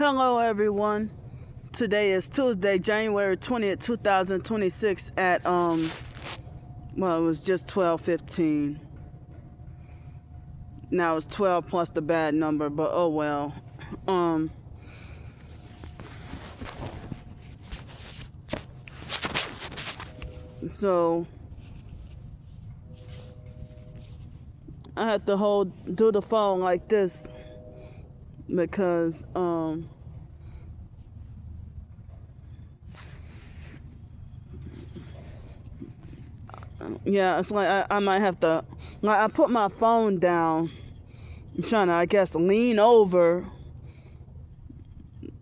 Hello everyone. Today is Tuesday, January 20th, 2026 at it was just 12:15. Now it's 12 plus the bad number, but oh well. So I had to do the phone like this because yeah, it's like I might have to, like, I put my phone down. I'm trying to, I guess, lean over,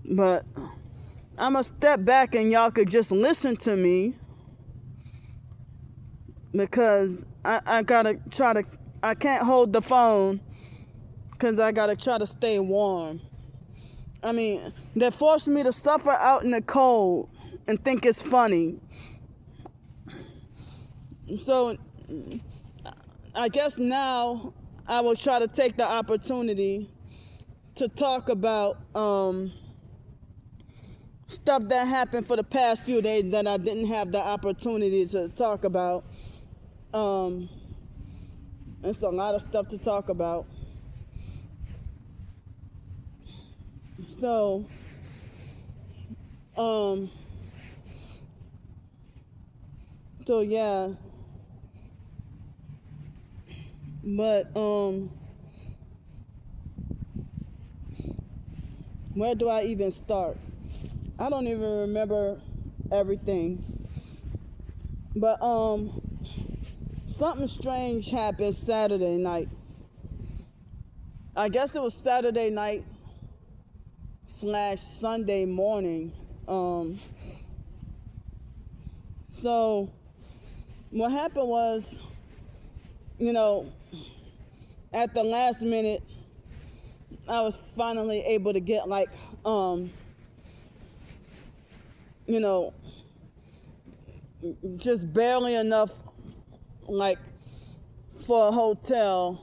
but I'm gonna step back and y'all could just listen to me because I gotta try to, I can't hold the phone because I gotta try to stay warm. I mean, they forced me to suffer out in the cold and think it's funny. So I guess now I will try to take the opportunity to talk about stuff that happened for the past few days that I didn't have the opportunity to talk about. It's a lot of stuff to talk about. So, yeah. But, where do I even start? I don't even remember everything. But, something strange happened Saturday night. I guess it was Saturday night / Sunday morning. So what happened was, at the last minute, I was finally able to get just barely enough, for a hotel.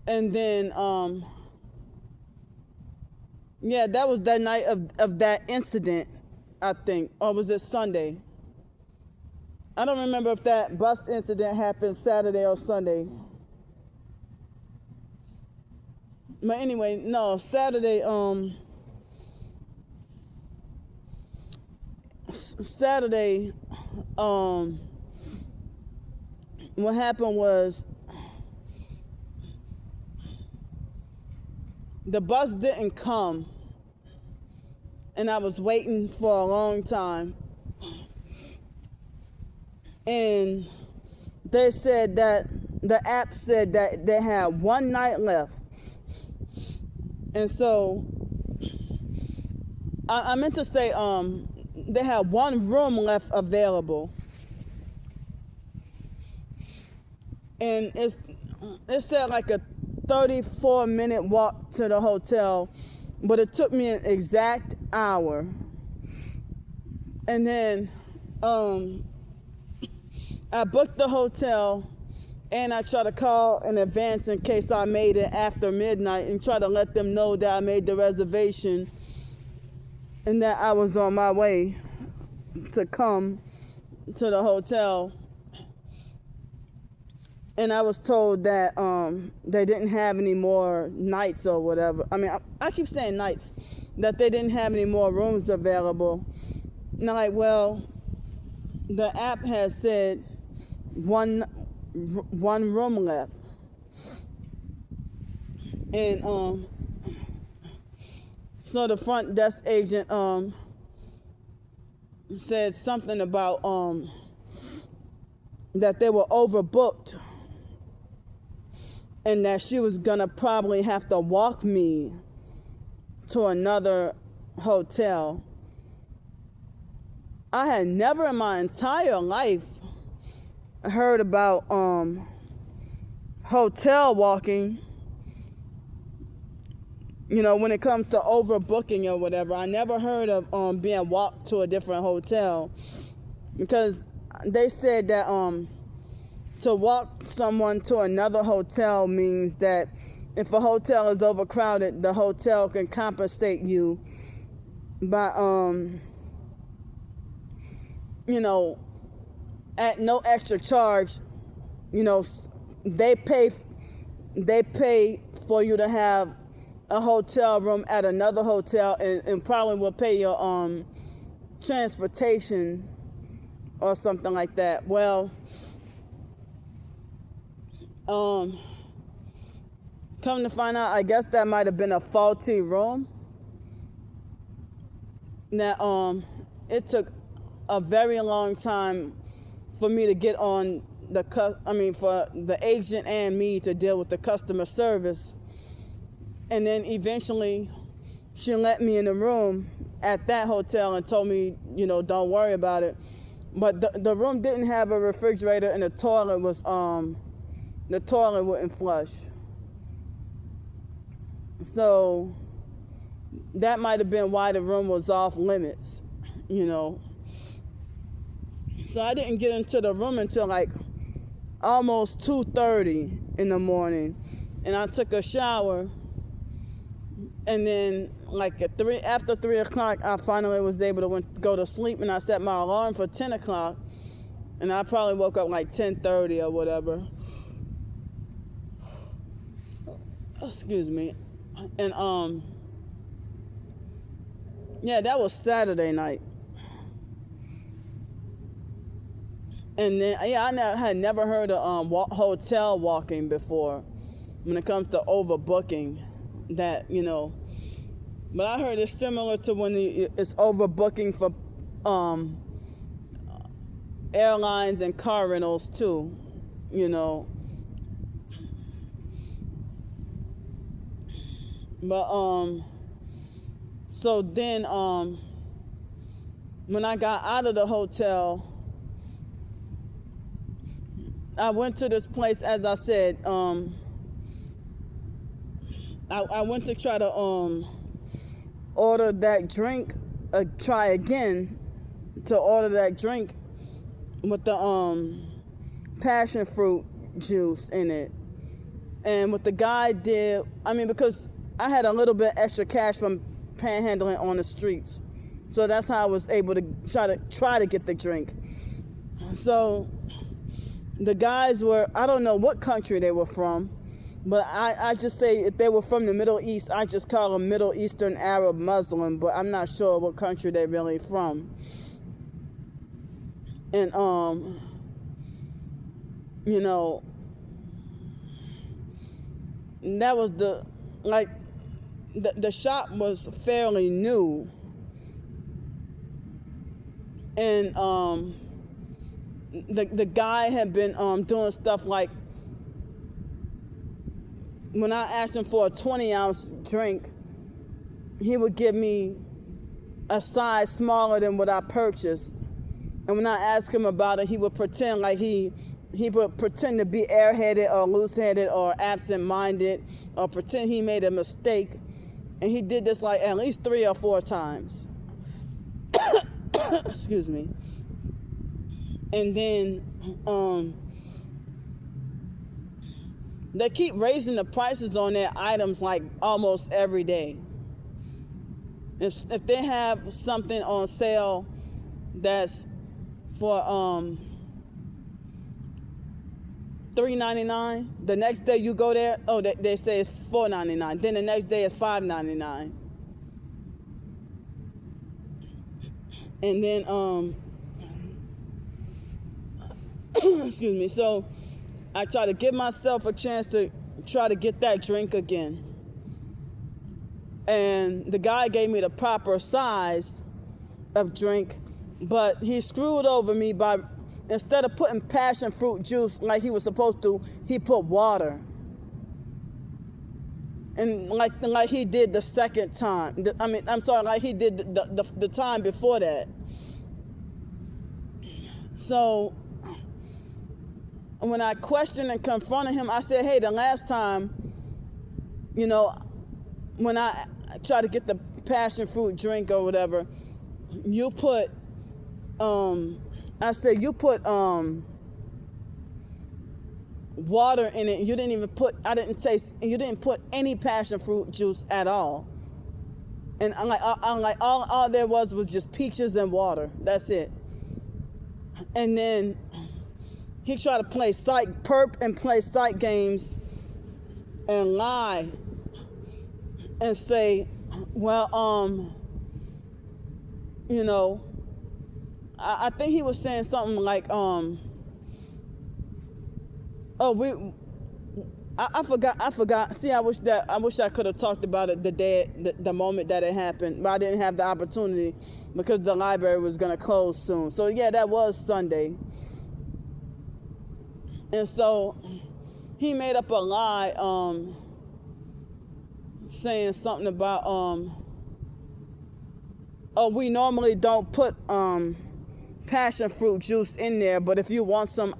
And then, that was that night of that incident, I think. Or was it Sunday? I don't remember if that bus incident happened Saturday or Sunday. But anyway, no, Saturday, what happened was the bus didn't come, and I was waiting for a long time. And they said that the app said that they had one night left. And so I meant to say they had one room left available. And it said like a 34-minute walk to the hotel, but it took me an exact hour. And then I booked the hotel, and I tried to call in advance in case I made it after midnight and try to let them know that I made the reservation and that I was on my way to come to the hotel. And I was told that they didn't have any more nights or whatever. I mean, I keep saying nights, that they didn't have any more rooms available. And I'm like, well, the app has said one room left. And so the front desk agent said something about that they were overbooked and that she was gonna probably have to walk me to another hotel. I had never in my entire life heard about hotel walking, when it comes to overbooking or whatever. I never heard of being walked to a different hotel, because they said that to walk someone to another hotel means that if a hotel is overcrowded, the hotel can compensate you by, at no extra charge, they pay for you to have a hotel room at another hotel, and probably will pay your transportation or something like that. Well, come to find out, I guess that might have been a faulty room. That it took a very long time for me to get on for the agent and me to deal with the customer service. And then eventually she let me in the room at that hotel and told me, don't worry about it. But the room didn't have a refrigerator, and the toilet wouldn't flush. So that might have been why the room was off limits, So I didn't get into the room until like almost 2:30 in the morning, and I took a shower, and then like after 3 o'clock, I finally was able to go to sleep, and I set my alarm for 10 o'clock, and I probably woke up like 10:30 or whatever. Excuse me. And yeah, that was Saturday night. And then, I had never heard of hotel walking before when it comes to overbooking that, But I heard it's similar to when it's overbooking for airlines and car rentals too, But, so then, when I got out of the hotel, I went to this place, as I said. I went to try to order that drink, try again to order that drink with the passion fruit juice in it. And what the guy did, because I had a little bit extra cash from panhandling on the streets, so that's how I was able to try to get the drink. So the guys were, I don't know what country they were from, but I just say if they were from the Middle East, I just call them Middle Eastern Arab Muslim, but I'm not sure what country they're really from. And that was the shop was fairly new, and the guy had been doing stuff like, when I asked him for a 20-ounce drink, he would give me a size smaller than what I purchased. And when I asked him about it, he would pretend like he would pretend to be airheaded or loose-headed or absent-minded, or pretend he made a mistake. And he did this like at least 3 or 4 times. Excuse me. And then they keep raising the prices on their items like almost every day. If they have something on sale that's for $3.99, the next day you go there, they say it's $4.99. Then the next day it's $5.99. And then excuse me. So I try to give myself a chance to try to get that drink again. And the guy gave me the proper size of drink, but he screwed over me by, instead of putting passion fruit juice like he was supposed to, he put water. And like he did the second time. Like he did the time before that. So when I questioned and confronted him, I said, hey, the last time, when I tried to get the passion fruit drink or whatever, you put, water in it. You didn't even put, I didn't taste, you didn't put any passion fruit juice at all. And I'm like, all there was just peaches and water. That's it. And then he tried to play perp and play psych games and lie and say, well, you know, I think he was saying something like, I forgot. See, I wish I could have talked about it the moment that it happened, but I didn't have the opportunity because the library was gonna close soon. So yeah, that was Sunday. And so he made up a lie, saying something about, we normally don't put passion fruit juice in there, but if you want some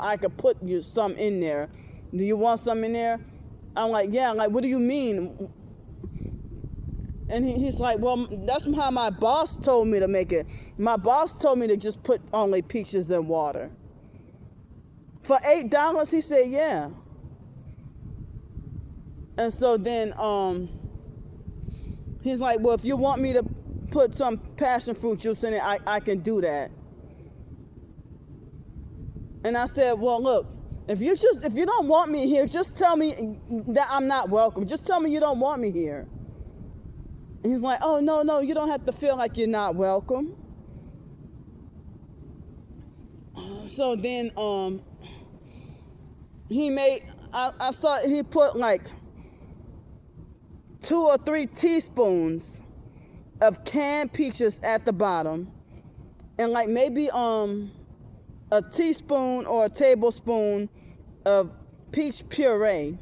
I could put you some in there. Do you want some in there? I'm like, yeah. I'm like, what do you mean? And he's like, well, that's how my boss told me to make it. My boss told me to just put only peaches and water. For $8, he said, yeah. And so then he's like, well, if you want me to put some passion fruit juice in it, I can do that. And I said, well, look, if you don't want me here, just tell me that I'm not welcome. Just tell me you don't want me here. And he's like, oh, no, you don't have to feel like you're not welcome. So then I saw he put like 2 or 3 teaspoons of canned peaches at the bottom, and like maybe a teaspoon or a tablespoon of peach puree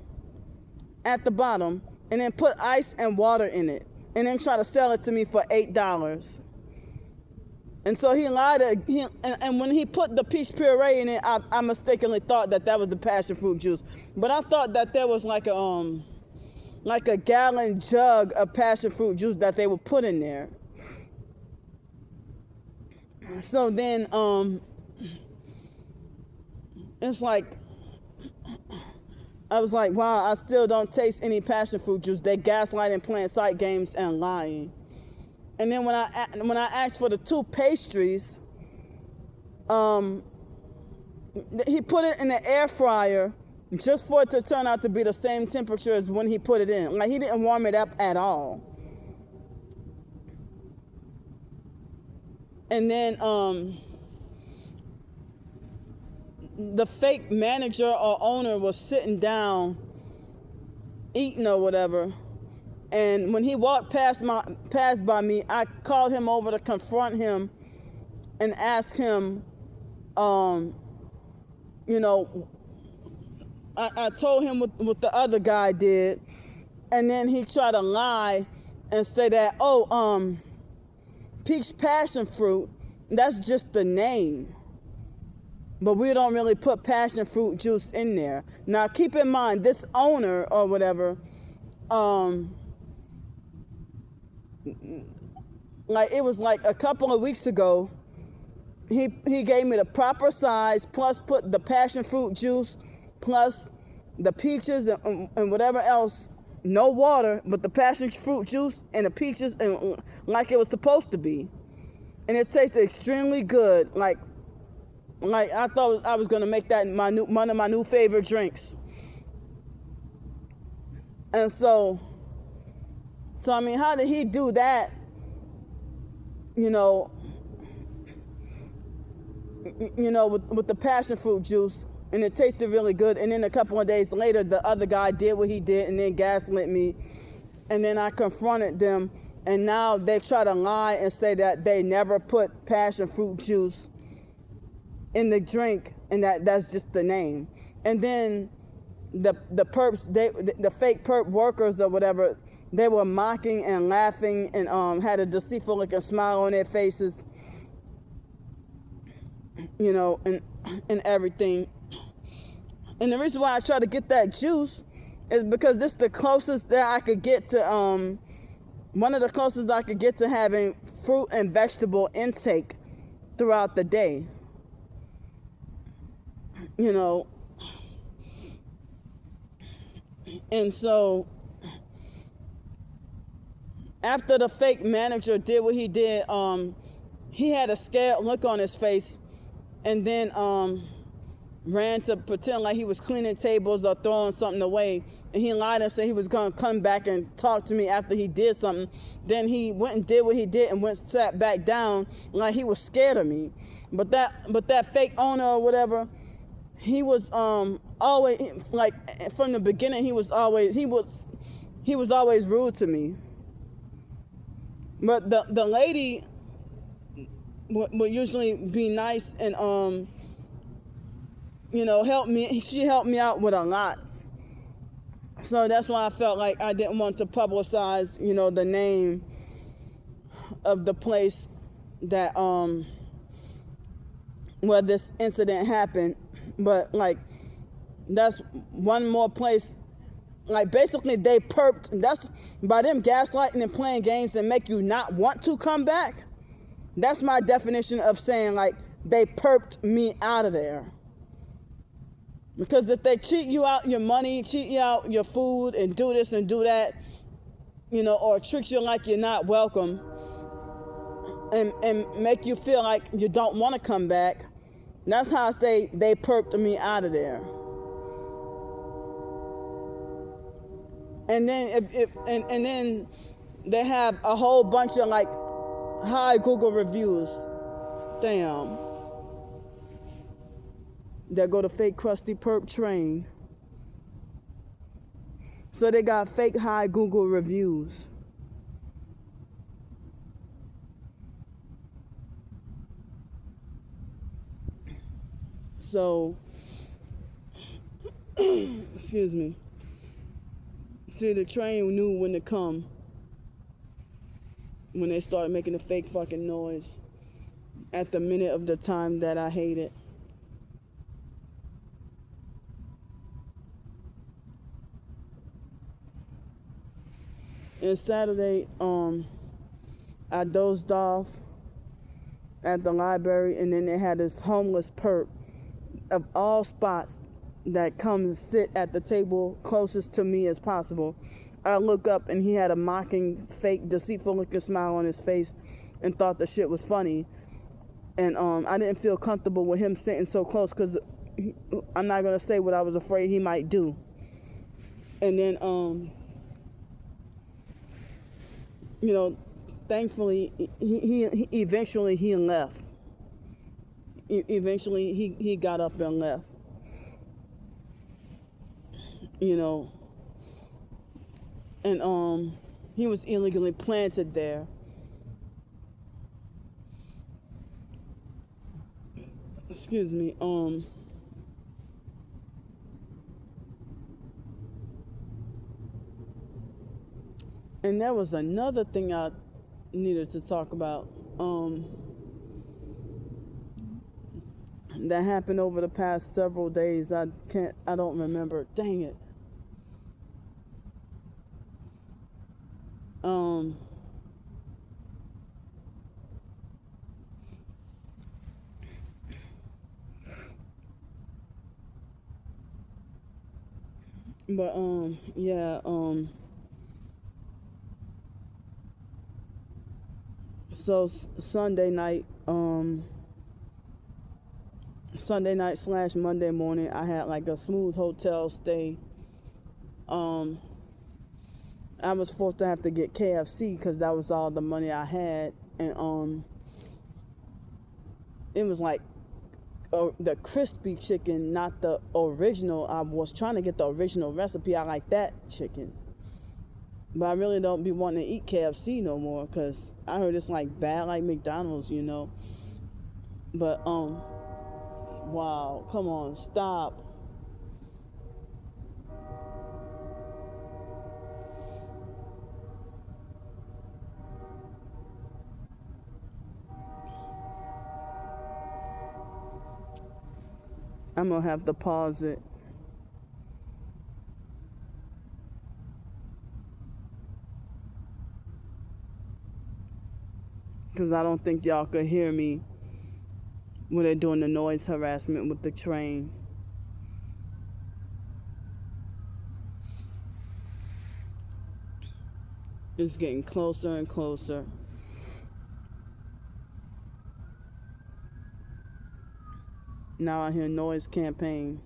at the bottom, and then put ice and water in it, and then try to sell it to me for $8. And so he lied. And when he put the peach puree in it, I mistakenly thought that was the passion fruit juice. But I thought that there was like a gallon jug of passion fruit juice that they would put in there. So then it's like, I was like, wow, I still don't taste any passion fruit juice. They gaslighting, playing psych games, and lying. And then when I asked for the 2 pastries, he put it in the air fryer just for it to turn out to be the same temperature as when he put it in. Like, he didn't warm it up at all. And then the fake manager or owner was sitting down eating or whatever, and when he walked past by me, I called him over to confront him and ask him, you know, I told him what the other guy did, and then he tried to lie and say that, peach passion fruit, that's just the name. But we don't really put passion fruit juice in there. Now, keep in mind, this owner or whatever, like it was like a couple of weeks ago, he gave me the proper size, plus put the passion fruit juice, plus the peaches and whatever else, no water, but the passion fruit juice and the peaches, and like it was supposed to be. And it tasted extremely good, like I thought I was gonna make that one of my new favorite drinks. And so I mean, how did he do that? You know, with the passion fruit juice, and it tasted really good. And then a couple of days later, the other guy did what he did, and then gaslit me. And then I confronted them, and now they try to lie and say that they never put passion fruit juice in the drink, and that's just the name. And then the perps, the fake perp workers or whatever, they were mocking and laughing and had a deceitful looking smile on their faces, you know, and everything. And the reason why I try to get that juice is because this is the closest that I could get to, one of the closest I could get to having fruit and vegetable intake throughout the day. You know, And so after the fake manager did what he did, he had a scared look on his face, and then ran to pretend like he was cleaning tables or throwing something away. And he lied and said he was going to come back and talk to me after he did something. Then he went and did what he did and sat back down like he was scared of me. But that fake owner or whatever, he was always, like, from the beginning, he was always rude to me. But the lady would usually be nice and help me. She helped me out with a lot. So that's why I felt like I didn't want to publicize, the name of the place that where this incident happened. But like, that's one more place. Like, basically they perped. That's by them gaslighting and playing games and make you not want to come back. That's my definition of saying, like, they perped me out of there. Because if they cheat you out your money, cheat you out your food, and do this and do that, or trick you like you're not welcome, and make you feel like you don't want to come back, that's how I say they perped me out of there. And then and then they have a whole bunch of like high Google reviews. Damn. There go the fake crusty perp train. So they got fake high Google reviews. So, excuse me. See, the train knew when to come. When they started making the fake fucking noise. At the minute of the time that I hate it. And Saturday, I dozed off at the library, and then they had this homeless perp of all spots that comes sit at the table closest to me as possible. I look up, and he had a mocking, fake, deceitful looking smile on his face and thought the shit was funny. And I didn't feel comfortable with him sitting so close because I'm not going to say what I was afraid he might do. And then, thankfully, he eventually he left. Eventually, he got up and left. And he was illegally planted there. Excuse me. And there was another thing I needed to talk about that happened over the past several days. I don't remember. Dang it. But yeah, so Sunday night / Monday morning, I had like a smooth hotel stay. I was supposed to have to get KFC because that was all the money I had, and it was like the crispy chicken, not the original. I was trying to get the original recipe. I like that chicken, but I really don't be wanting to eat KFC no more because I heard it's like bad like McDonald's, But wow, come on, stop. I'm gonna have to pause it. Because I don't think y'all could hear me when they're doing the noise harassment with the train. It's getting closer and closer. Now I hear noise campaign.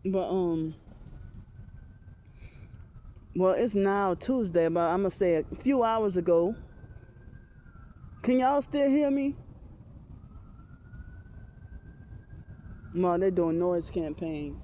But well, it's now Tuesday, but I'm gonna say a few hours ago. Can y'all still hear me? No, they're doing noise campaign.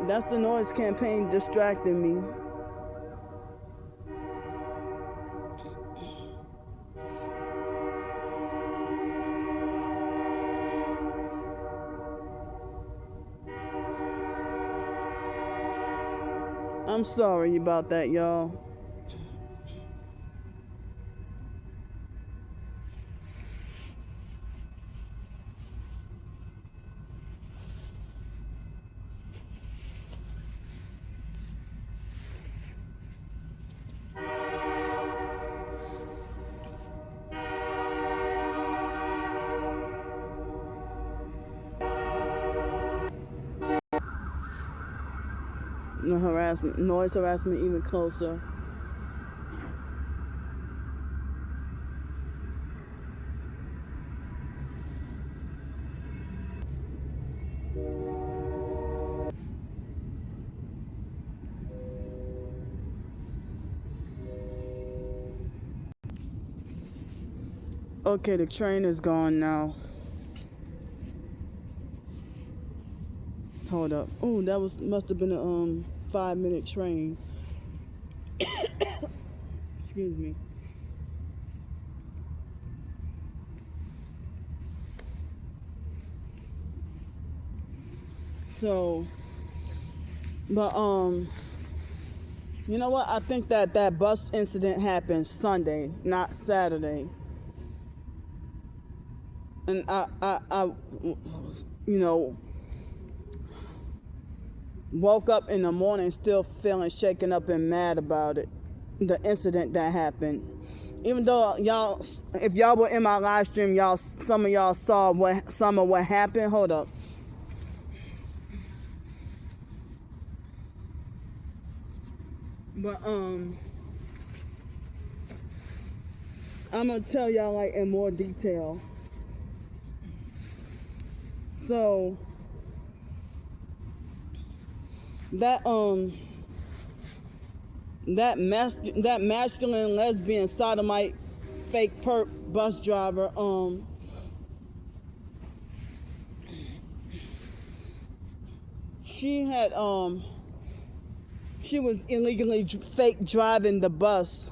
That's the noise campaign distracting me. I'm sorry about that, y'all. The harassment, noise harassment even closer. Okay, the train is gone now. Hold up. Oh, that must have been a 5-minute train. Excuse me. So, but you know what? I think that bus incident happened Sunday, not Saturday. And I you know, woke up in the morning still feeling shaken up and mad about it, the incident that happened. Even though y'all, if y'all were in my live stream, some of y'all saw some of what happened. Hold up. But I'm gonna tell y'all like in more detail. So that masculine lesbian sodomite fake perp bus driver she was illegally fake driving the bus,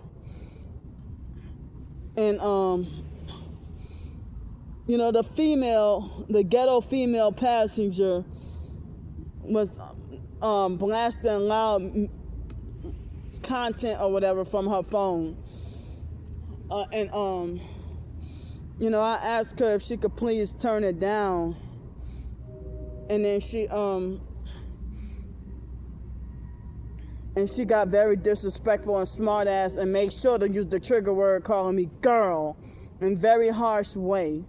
and you know, the ghetto female passenger was blasting loud content or whatever from her phone, and you know, I asked her if she could please turn it down, and then she got very disrespectful and smart ass and made sure to use the trigger word calling me girl in very harsh way.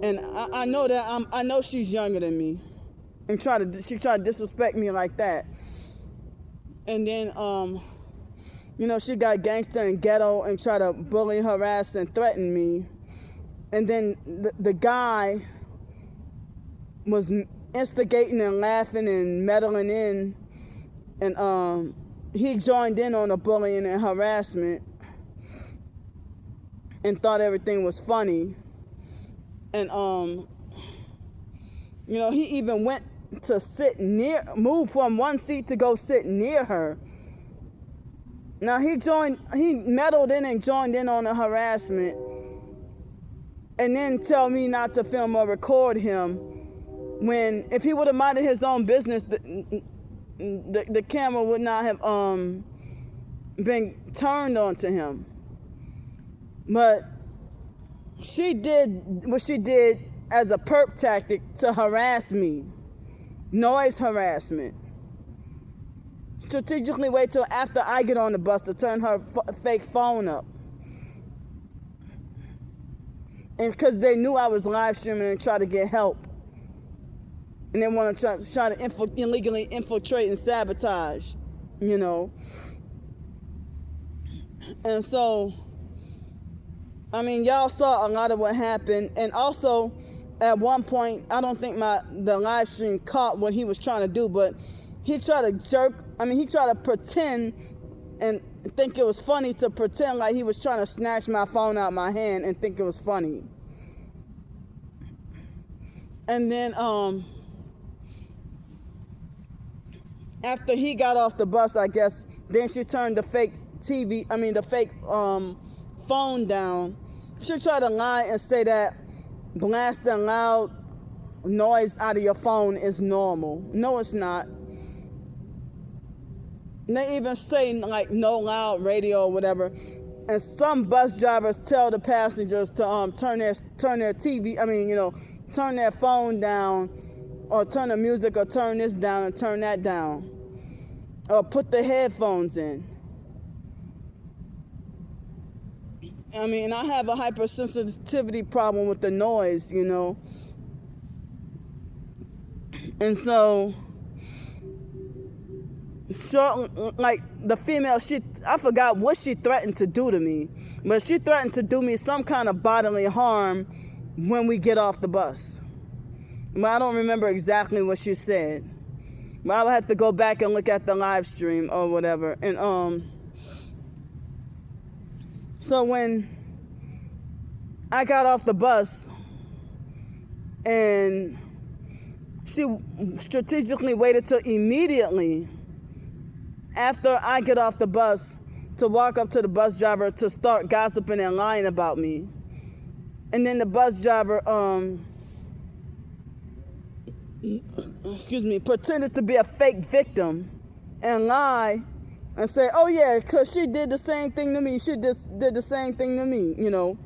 And I know that I know she's younger than me, and she tried to disrespect me like that. And then you know, she got gangster and ghetto and tried to bully, harass, and threaten me. And then the guy was instigating and laughing and meddling in, and he joined in on the bullying and harassment and thought everything was funny. And you know, he even went to move from one seat to go sit near her. Now he meddled in and joined in on the harassment, and then tell me not to film or record him, when if he would have minded his own business, the camera would not have been turned onto him. But she did what she did as a perp tactic to harass me. Noise harassment. Strategically wait till after I get on the bus to turn her fake phone up. And because they knew I was live streaming and try to get help. And they want to try to illegally infiltrate and sabotage, you know. And so, I mean, y'all saw a lot of what happened. And also, at one point, I don't think the live stream caught what he was trying to do, but he tried to pretend and think it was funny to pretend like he was trying to snatch my phone out of my hand and think it was funny. And then, after he got off the bus, I guess, then she turned the fake phone down. She tried to lie and say that blasting loud noise out of your phone is normal. No, it's not. They even say like no loud radio or whatever. And some bus drivers tell the passengers to turn their TV, turn their phone down, or turn the music, or turn this down and turn that down, or put the headphones in. I mean, I have a hypersensitivity problem with the noise, you know. And so, like the female, I forgot what she threatened to do to me, but she threatened to do me some kind of bodily harm when we get off the bus. But I don't remember exactly what she said. But I'll have to go back and look at the live stream or whatever. And so when I got off the bus and she strategically waited till immediately after I get off the bus to walk up to the bus driver to start gossiping and lying about me. And then the bus driver, pretended to be a fake victim and lie and say, oh yeah, because she did the same thing to me. She just did the same thing to me, you know.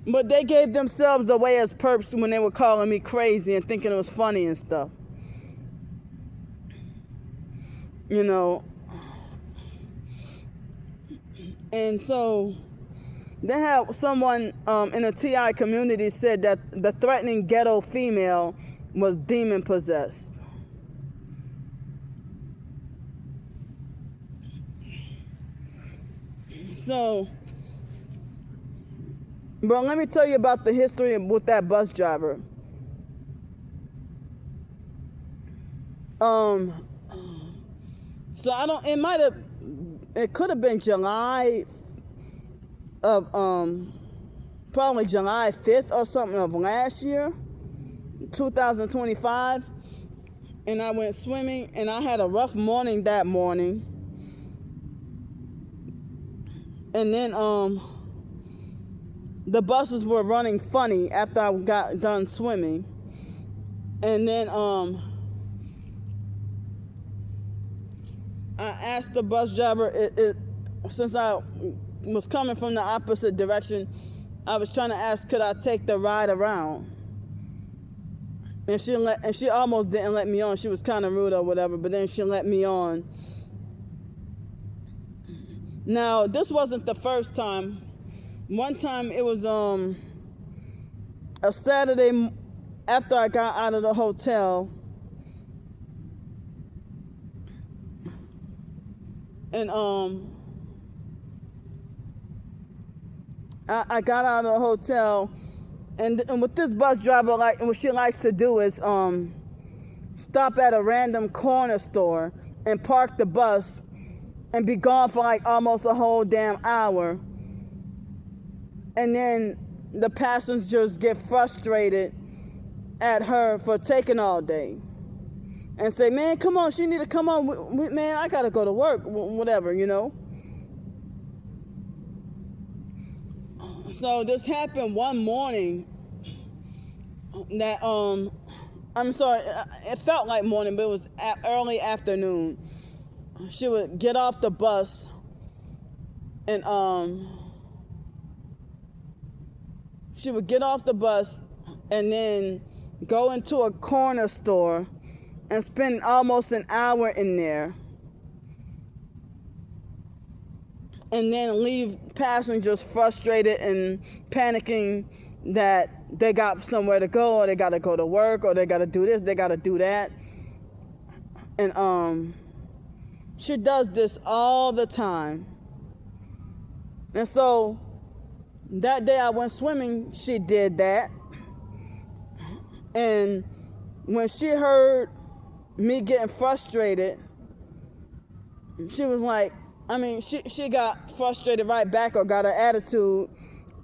But they gave themselves away as perps when they were calling me crazy and thinking it was funny and stuff. You know. And so they have someone in the TI community said that the threatening ghetto female was demon possessed. So, but let me tell you about the history with that bus driver. So it could have been July of, probably July 5th or something of last year, 2025. And I went swimming and I had a rough morning that morning. And then, the buses were running funny after I got done swimming. And then I asked the bus driver, since I was coming from the opposite direction, I was trying to ask, could I take the ride around? And she almost didn't let me on. She was kind of rude or whatever, but then she let me on. Now, this wasn't the first time. One time it was a Saturday after I got out of the hotel. And I got out of the hotel, and what this bus driver what she likes to do is stop at a random corner store and park the bus and be gone for like almost a whole damn hour. And then the passengers get frustrated at her for taking all day and say, man, come on, she need to come on. Man, I got to go to work, whatever, you know. So this happened one morning that, I'm sorry, it felt like morning, but it was early afternoon. she would get off the bus and she would get off the bus and then go into a corner store and spend almost an hour in there, and then leave passengers frustrated and panicking that they got somewhere to go, or they got to go to work, or they got to do this, they got to do that. And she does this all the time. And so that day I went swimming, she did that. And when she heard me getting frustrated, she was like, she got frustrated right back, or got an attitude.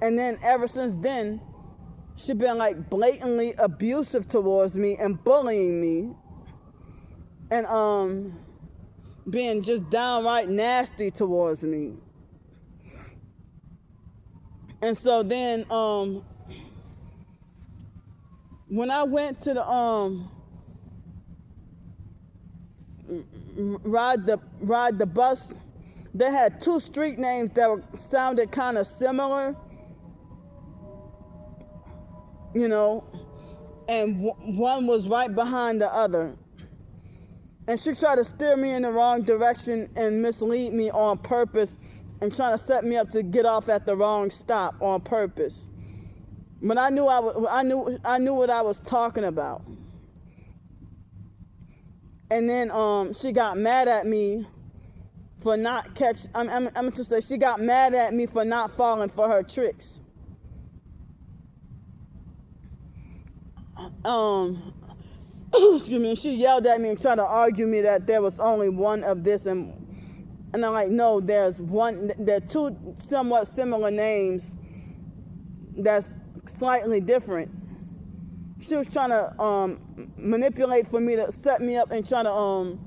And then ever since then, she been like blatantly abusive towards me and bullying me. And being just downright nasty towards me. And so then when I went to the ride the bus, they had two street names that sounded kind of similar, you know, and one was right behind the other. And she tried to steer me in the wrong direction and mislead me on purpose, and trying to set me up to get off at the wrong stop on purpose. But I knew what I was talking about. And then she got mad at me for not I'm just say she got mad at me for not falling for her tricks. Excuse me. She yelled at me and tried to argue me that there was only one of this, and I'm like, no, there are two somewhat similar names that's slightly different. She was trying to manipulate for me to set me up and try to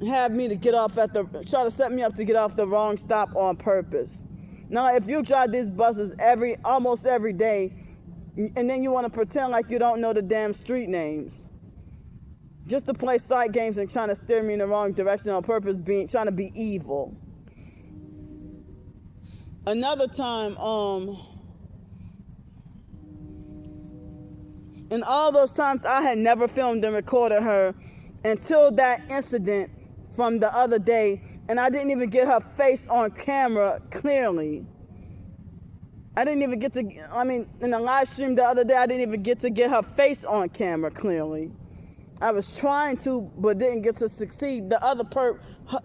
have me to try to set me up to get off the wrong stop on purpose. Now, if you drive these buses almost every day, and then you want to pretend like you don't know the damn street names, just to play side games and trying to steer me in the wrong direction on purpose, trying to be evil. Another time, and all those times I had never filmed and recorded her until that incident from the other day, and I didn't even get her face on camera clearly. I didn't even get to, in the live stream the other day, I didn't even get to get her face on camera clearly. I was trying to, but didn't get to succeed. The other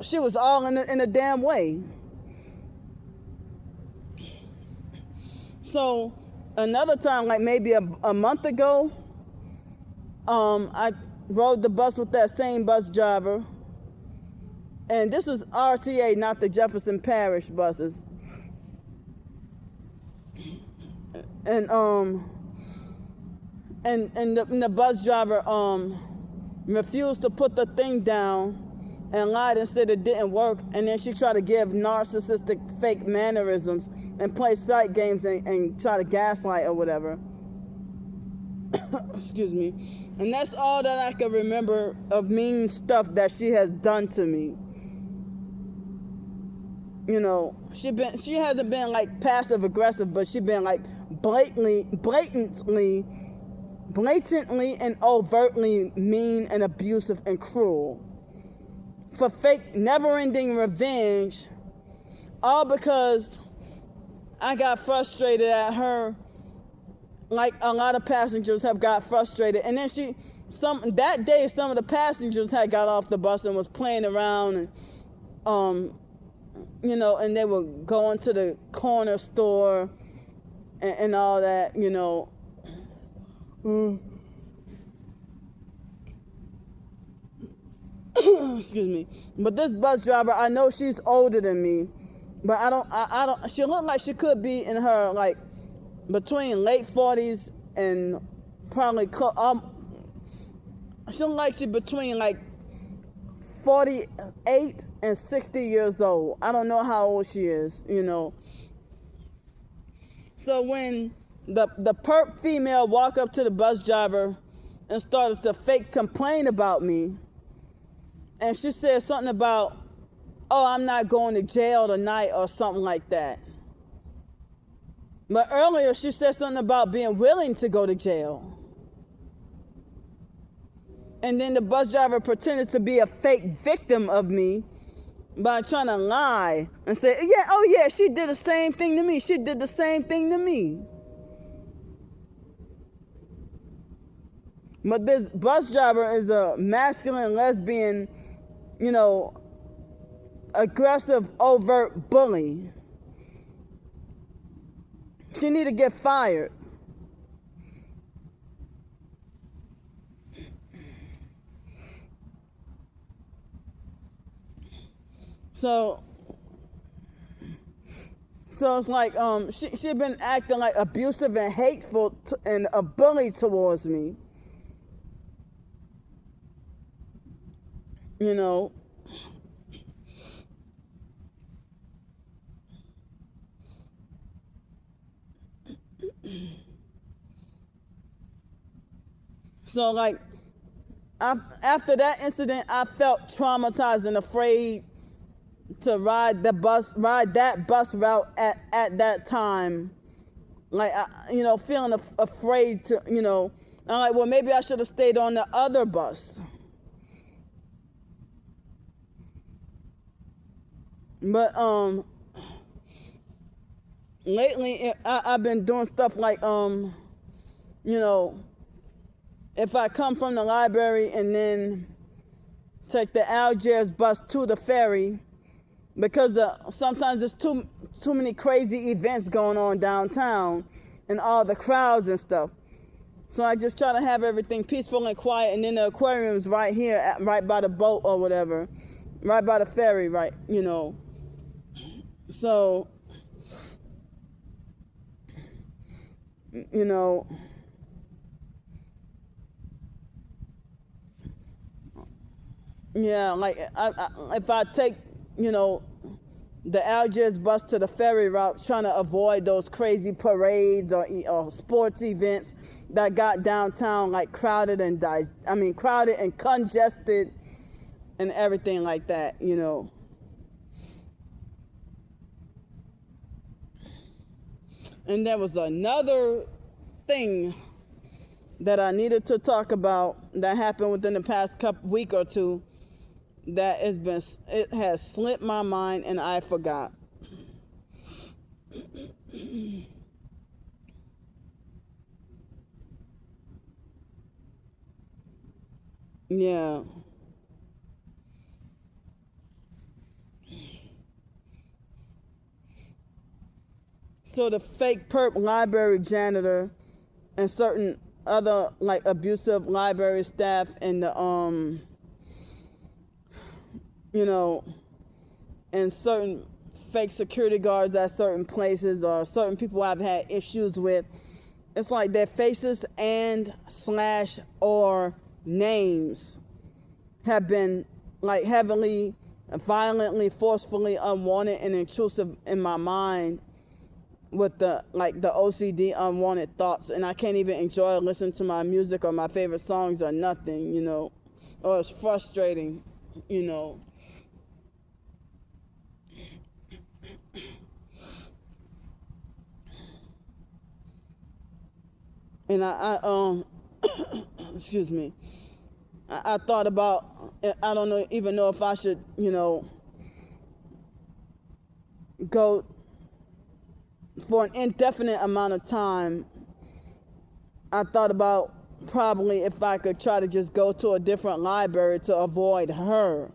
she was all in a damn way. So another time, like maybe a month ago, I rode the bus with that same bus driver. And this is RTA, not the Jefferson Parish buses. And the bus driver refused to put the thing down and lied and said it didn't work. And then she tried to give narcissistic fake mannerisms and play sight games and try to gaslight or whatever. Excuse me. And that's all that I can remember of mean stuff that she has done to me. You know, she hasn't been like passive aggressive, but she been like blatantly and overtly mean and abusive and cruel. For fake, never-ending revenge, all because I got frustrated at her, like a lot of passengers have got frustrated. And then that day, some of the passengers had got off the bus and was playing around, and and they were going to the corner store and all that, Excuse me. But this bus driver, I know she's older than me, but I don't, she looked like she could be in her, like, between late 40s and probably, she looked like she's between, like, 48 and 60 years old. I don't know how old she is, So when the perp female walked up to the bus driver and started to fake complain about me, and she said something about, oh, I'm not going to jail tonight or something like that. But earlier she said something about being willing to go to jail. And then the bus driver pretended to be a fake victim of me by trying to lie and say, yeah, oh yeah, she did the same thing to me. She did the same thing to me. But this bus driver is a masculine, lesbian, aggressive, overt bully. She need to get fired. So it's like she had been acting like abusive and hateful and a bully towards me. So like after that incident, I felt traumatized and afraid to ride that bus route at that time. Like, feeling afraid to, I'm like, well, maybe I should have stayed on the other bus. But lately I've been doing stuff like, if I come from the library and then take the Algiers bus to the ferry, because sometimes there's too many crazy events going on downtown and all the crowds and stuff. So I just try to have everything peaceful and quiet, and then the aquarium's right here, right by the boat or whatever, right by the ferry, right, So, yeah, like if I take, the Algiers bus to the ferry route, trying to avoid those crazy parades or sports events that got downtown like crowded and congested and everything like that, And there was another thing that I needed to talk about that happened within the past week or two that it has slipped my mind and I forgot. Yeah. So the fake perp library janitor and certain other like abusive library staff and the and certain fake security guards at certain places or certain people I've had issues with, it's like their faces and/or names have been like heavily, violently, forcefully unwanted and intrusive in my mind with the OCD unwanted thoughts, and I can't even enjoy listening to my music or my favorite songs or nothing, or it's frustrating, And I excuse me, I thought about, I don't even know if I should, go for an indefinite amount of time. I thought about probably if I could try to just go to a different library to avoid her.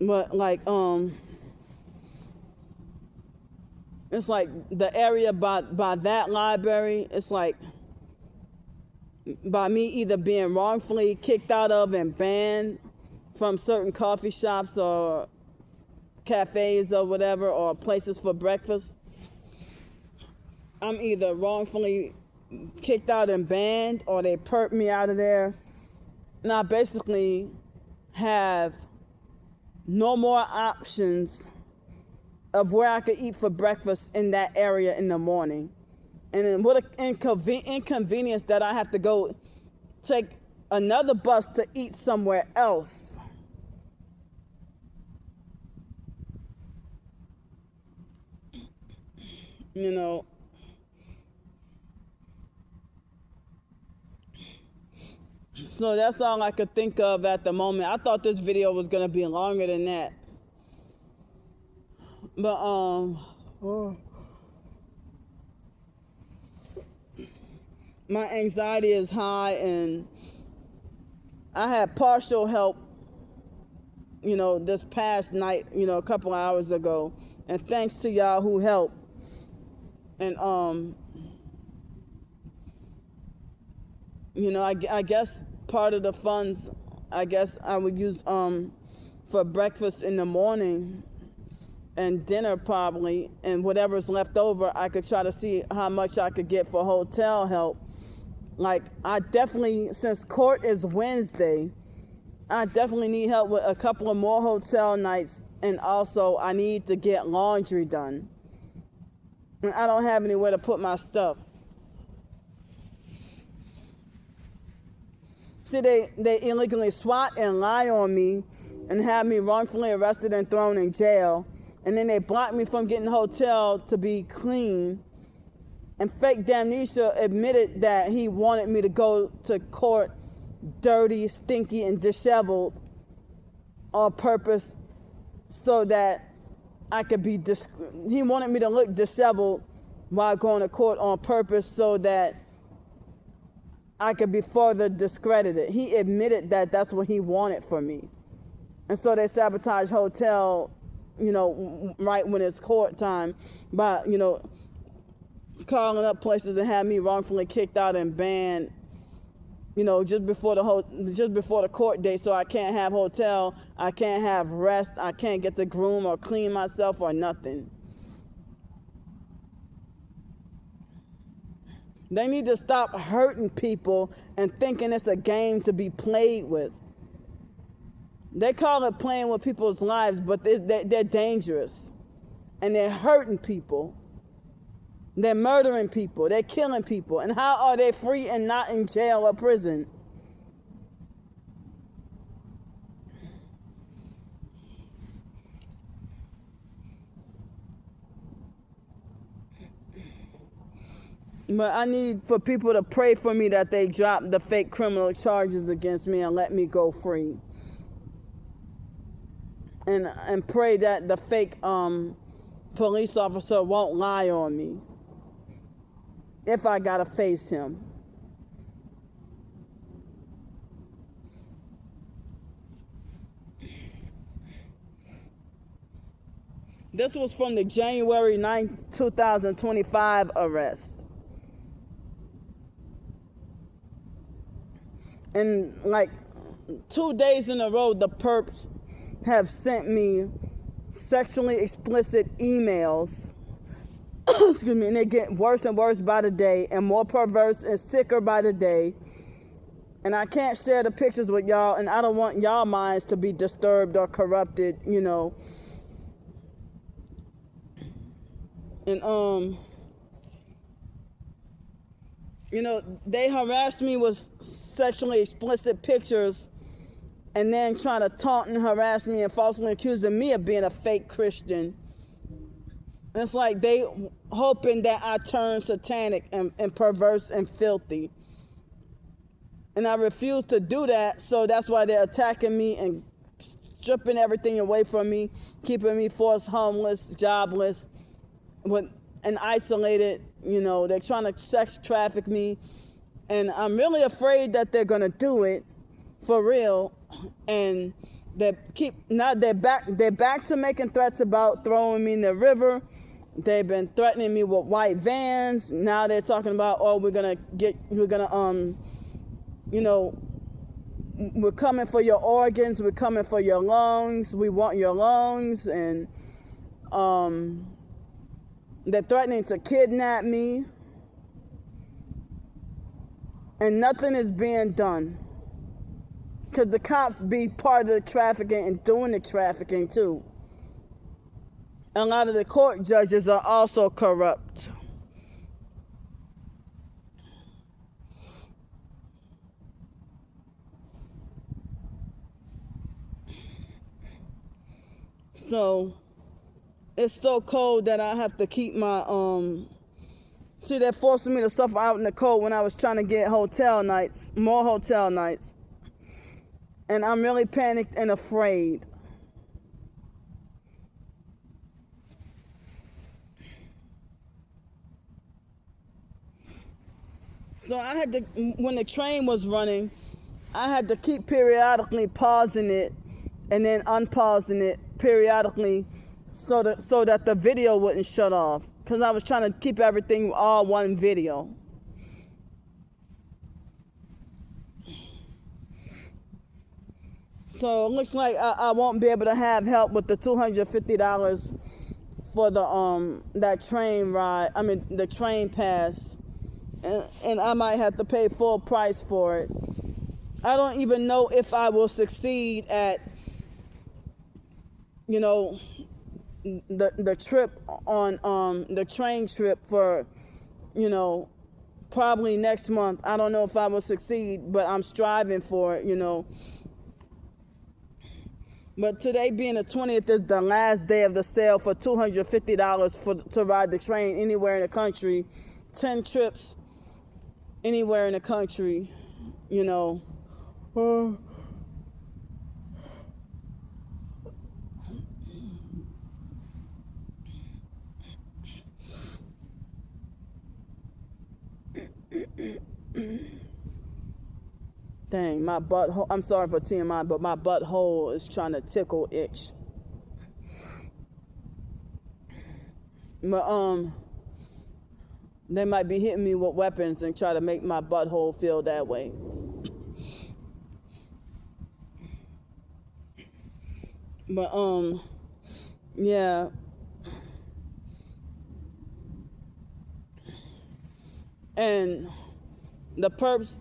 But it's like the area by that library, it's like by me either being wrongfully kicked out of and banned from certain coffee shops or cafes or whatever, or places for breakfast. I'm either wrongfully kicked out and banned, or they perp me out of there. And I basically have no more options of where I could eat for breakfast in that area in the morning. And then what an inconvenience that I have to go take another bus to eat somewhere else. You know, so that's all I could think of at the moment. I thought this video was gonna be longer than that. But my anxiety is high, and I had partial help, this past night, a couple hours ago. And thanks to y'all who helped. And I guess part of the funds, I guess I would use for breakfast in the morning and dinner probably, and whatever's left over, I could try to see how much I could get for hotel help. Like, I definitely, since court is Wednesday, I definitely need help with a couple of more hotel nights, and also I need to get laundry done. And I don't have anywhere to put my stuff. See, they illegally swat and lie on me and have me wrongfully arrested and thrown in jail. And then they blocked me from getting a hotel to be clean. And fake Damnesia admitted that he wanted me to go to court dirty, stinky, and disheveled on purpose so that I could be, he wanted me to look disheveled while going to court on purpose so that I could be further discredited. He admitted that that's what he wanted for me. And so they sabotaged hotel, right when it's court time by, calling up places and had me wrongfully kicked out and banned, just before the court date. So I can't have hotel, I can't have rest, I can't get to groom or clean myself or nothing. They need to stop hurting people and thinking it's a game to be played with. They call it playing with people's lives, but they're dangerous. And they're hurting people. They're murdering people. They're killing people. And how are they free and not in jail or prison? But I need for people to pray for me that they drop the fake criminal charges against me and let me go free. And pray that the fake police officer won't lie on me if I gotta face him. This was from the January 9th, 2025 arrest. And like 2 days in a row, the perps have sent me sexually explicit emails. Excuse me, and they get worse and worse by the day and more perverse and sicker by the day. And I can't share the pictures with y'all, and I don't want y'all minds to be disturbed or corrupted, And they harassed me with sexually explicit pictures and then trying to taunt and harass me and falsely accusing me of being a fake Christian. And it's like they hoping that I turn satanic and perverse and filthy. And I refuse to do that, so that's why they're attacking me and stripping everything away from me, keeping me forced homeless, jobless, and isolated. They're trying to sex traffic me. And I'm really afraid that they're gonna do it for real. And they're back to making threats about throwing me in the river. They've been threatening me with white vans. Now they're talking about, we're coming for your organs, we're coming for your lungs, we want your lungs, and they're threatening to kidnap me. And nothing is being done. Because the cops be part of the trafficking and doing the trafficking too. And a lot of the court judges are also corrupt. So it's so cold that I have to keep my see, they're forcing me to suffer out in the cold when I was trying to get hotel nights, more hotel nights. And I'm really panicked and afraid. So I had to, when the train was running, I had to keep periodically pausing it and then unpausing it periodically so that the video wouldn't shut off, because I was trying to keep everything all one video. So it looks like I won't be able to have help with the $250 for the that train ride. I mean the train pass, and I might have to pay full price for it. I don't even know if I will succeed at, you know, the trip on the train trip for, you know, probably next month. I don't know if I will succeed, but I'm striving for it, you know. But today being the 20th is the last day of the sale for $250 to ride the train anywhere in the country. 10 trips anywhere in the country, you know. Dang, my butthole, I'm sorry for TMI, but my butthole is trying to tickle itch. But they might be hitting me with weapons and try to make my butthole feel that way. But yeah. And the perps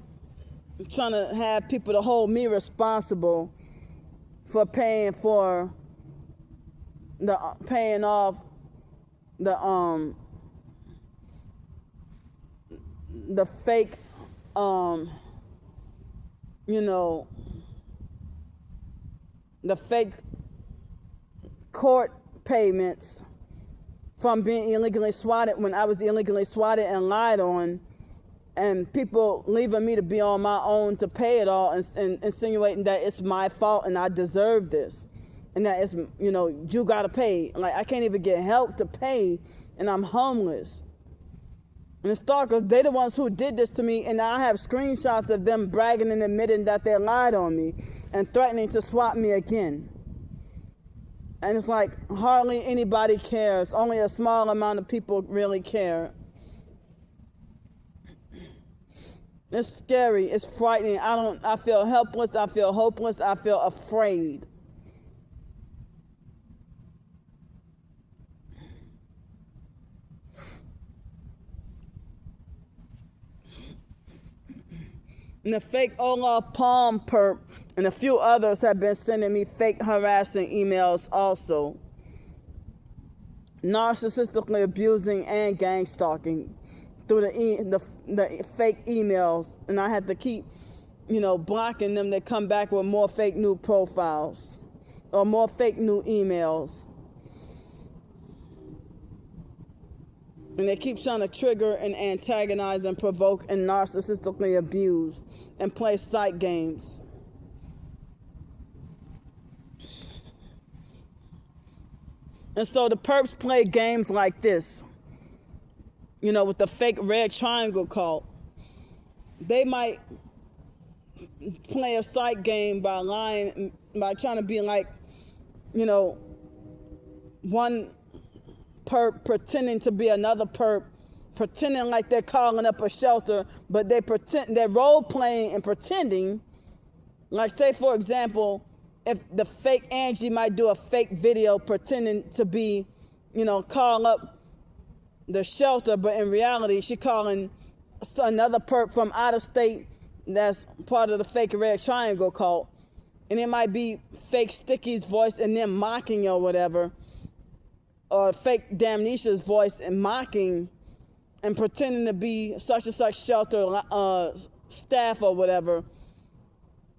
trying to have people to hold me responsible for paying off the fake you know, the fake court payments from being illegally swatted when I was illegally swatted and lied on, and people leaving me to be on my own to pay it all, and insinuating that it's my fault and I deserve this, and that it's, you know, you gotta pay. Like, I can't even get help to pay, and I'm homeless. And the stalkers, they the ones who did this to me, and I have screenshots of them bragging and admitting that they lied on me and threatening to swat me again. And it's like hardly anybody cares. Only a small amount of people really care. It's scary. It's frightening. I feel helpless. I feel hopeless. I feel afraid. And the fake Olaf Palm perp and a few others have been sending me fake harassing emails also. Narcissistically abusing and gang stalking through the fake emails. And I had to keep, you know, blocking them. They come back with more fake new profiles or more fake new emails. And they keep trying to trigger and antagonize and provoke and narcissistically abuse and play psych games. And so the perps play games like this, you know, with the fake red triangle cult. They might play a psych game by lying, by trying to be like, you know, one perp pretending to be another perp, pretending like they're calling up a shelter, but they're role playing and pretending. Like, say for example, if the fake Angie might do a fake video pretending to be, you know, call up the shelter, but in reality she calling another perp from out of state that's part of the fake red triangle cult, and it might be fake Sticky's voice and them mocking or whatever. or fake Damnesia's voice and mocking and pretending to be such and such shelter staff or whatever,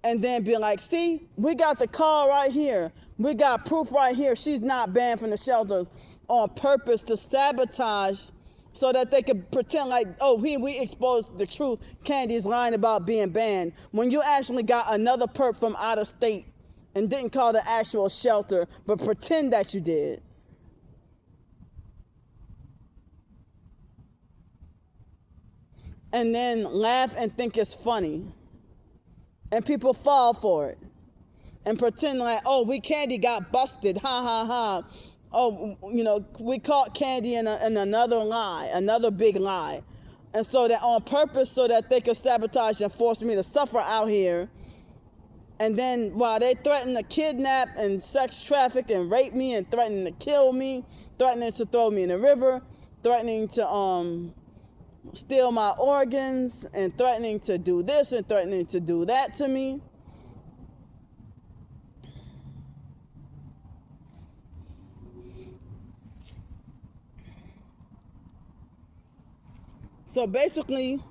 and then be like, see, we got the call right here. We got proof right here. She's not banned from the shelters, on purpose to sabotage so that they could pretend like, oh, we exposed the truth. Candy's lying about being banned. When you actually got another perp from out of state and didn't call the actual shelter, but pretend that you did. And then laugh and think it's funny. And people fall for it. And pretend like, oh, Candy got busted, ha ha ha. Oh, we caught Candy in another lie, another big lie. And so that on purpose, so that they could sabotage and force me to suffer out here. And then while they threaten to kidnap and sex traffic and rape me and threatening to kill me, threatening to throw me in the river, threatening to steal my organs, and threatening to do this and threatening to do that to me. So basically,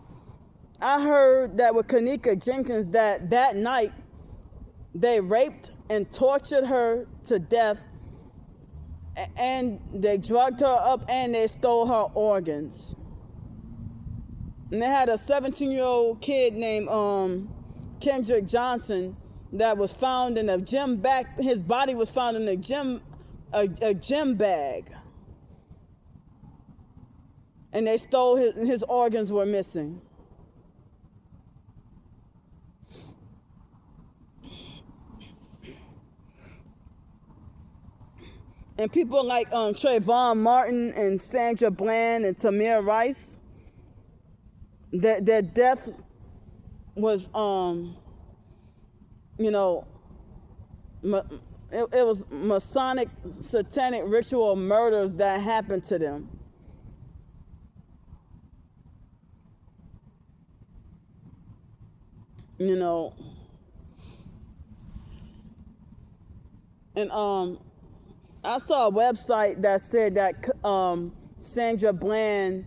I heard that with Kanika Jenkins that night, they raped and tortured her to death, and they drugged her up and they stole her organs. And they had a 17-year-old kid named Kendrick Johnson that was found in a gym bag. His body was found in a gym bag. And they stole his organs were missing. And people like Trayvon Martin and Sandra Bland and Tamir Rice, their death was, it was Masonic satanic ritual murders that happened to them. And I saw a website that said that Sandra Bland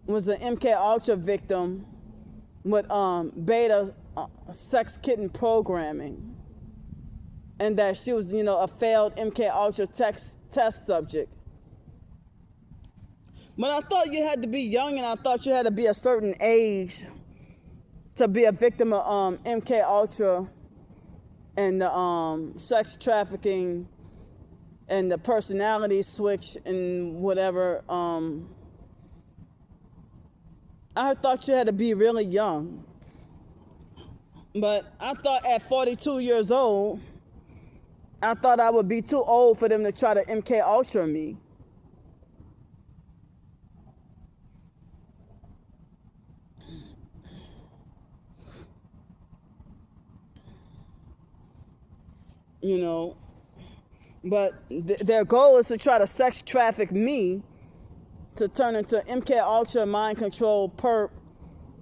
was an MK Ultra victim with beta sex kitten programming, and that she was, a failed MK Ultra test subject. But I thought you had to be young, and I thought you had to be a certain age to be a victim of MK Ultra and the sex trafficking and the personality switch and whatever. I thought you had to be really young. But I thought at 42 years old, I thought I would be too old for them to try to MK Ultra me. But their goal is to try to sex traffic me to turn into MK Ultra mind control perp,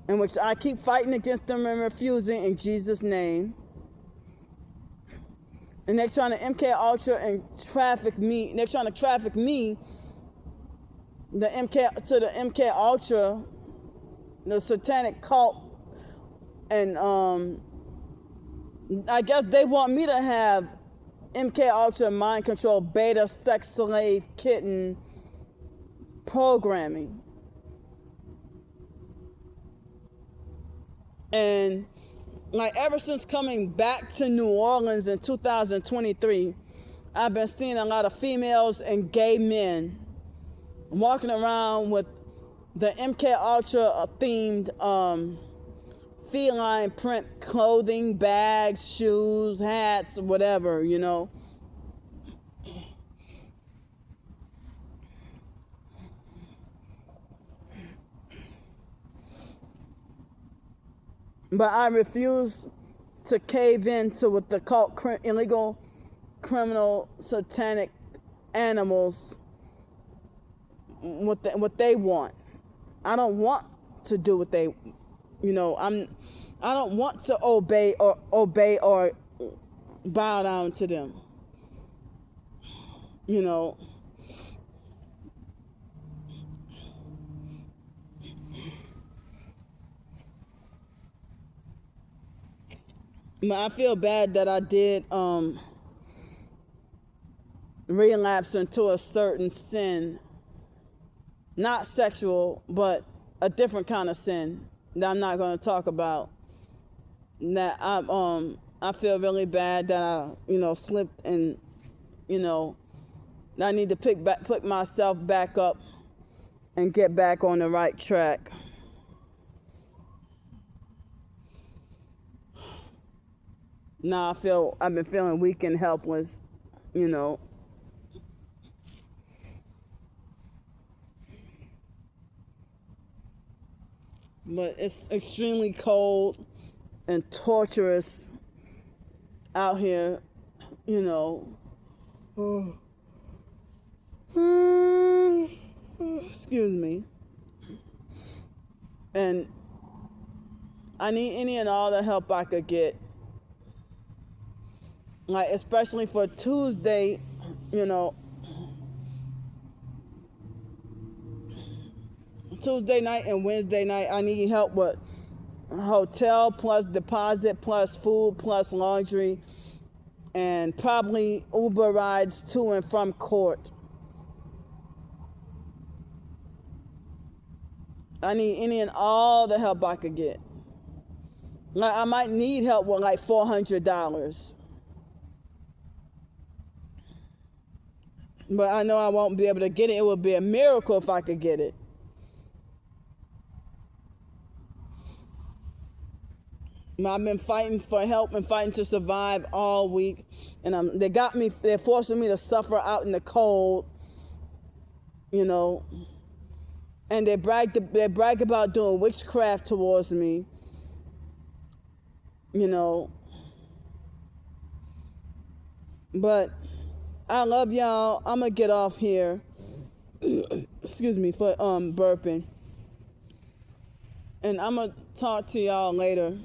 in which I keep fighting against them and refusing in Jesus' name. And they're trying to MK Ultra and traffic me. They're trying to traffic me to the MK Ultra, the satanic cult, and I guess they want me to have MK Ultra mind control beta sex slave kitten programming. And like ever since coming back to New Orleans in 2023, I've been seeing a lot of females and gay men walking around with the MK Ultra themed feline print clothing, bags, shoes, hats, whatever, But I refuse to cave into what the cult illegal, criminal, satanic animals, what they want. I don't want to do what they, I don't want to obey or bow down to them. But I feel bad that I did relapse into a certain sin, not sexual, but a different kind of sin that I'm not going to talk about. That I feel really bad that I slipped, and I need to pick myself back up and get back on the right track. Now I've been feeling weak and helpless, But it's extremely cold and torturous out here, Excuse me. And I need any and all the help I could get. Like, especially for Tuesday, Tuesday night and Wednesday night, I need help with hotel plus deposit plus food plus laundry and probably Uber rides to and from court. I need any and all the help I could get. Like, I might need help with like $400. But I know I won't be able to get it. It would be a miracle if I could get it. I've been fighting for help and fighting to survive all week, and they're forcing me to suffer out in the cold, and they brag about doing witchcraft towards me, but I love y'all. I'm gonna get off here. Excuse me for burping, and I'm gonna talk to y'all later.